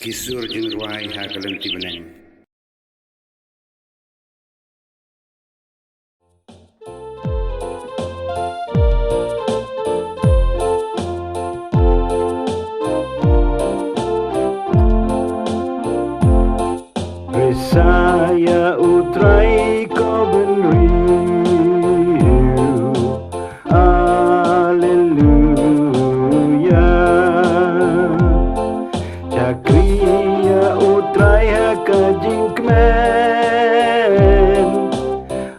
Kisur jeng ruai hakalenti beneng. Saya utrai kau benriu, Haleluya. Cakriya utrai hakajing kemen,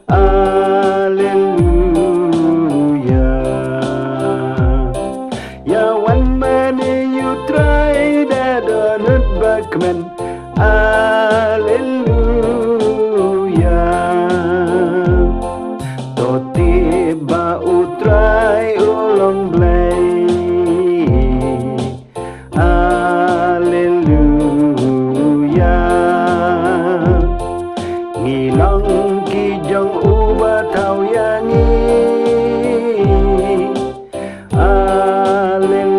Haleluya. Yawan mani utrai dadonut bakmen, Haleluya. Toti ba utrai ulong blay, Haleluya. Ngilang kijang ubat tau yangi, Haleluya.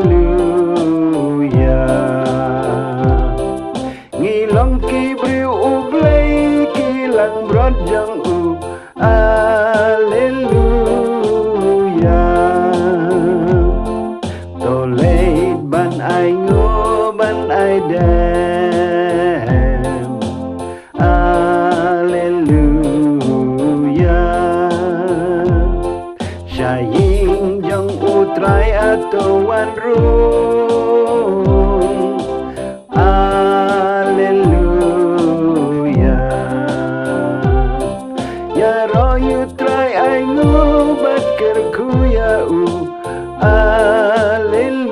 Ngilang kibriu ublay kilang brod jang u, Haleluya. Toleit ban ai ngo ban ai dem, Haleluya. Syaying jang utrai atau wan rung, Haleluya. Ya royu try ay ngubat kerku ya u, Haleluya.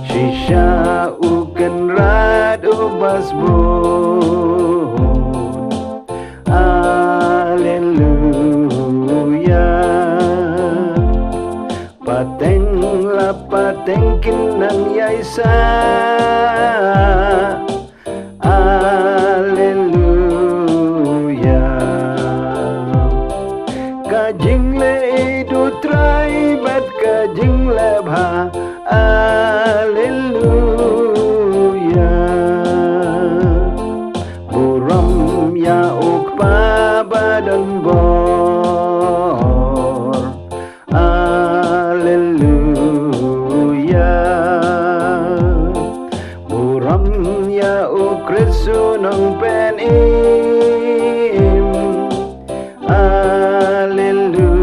Shisha uken rad ubas bon, Haleluya. Pateng la pateng kinang yaisa, Haleluya. Kajing le idu trai bat kajing lebha, Haleluya. Buram ya ukpa badan bor, Haleluya. Buram ya ukresu nang penim, Haleluya.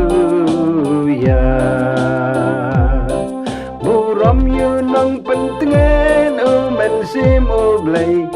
Buram yu nang pentengan umen sim ublay,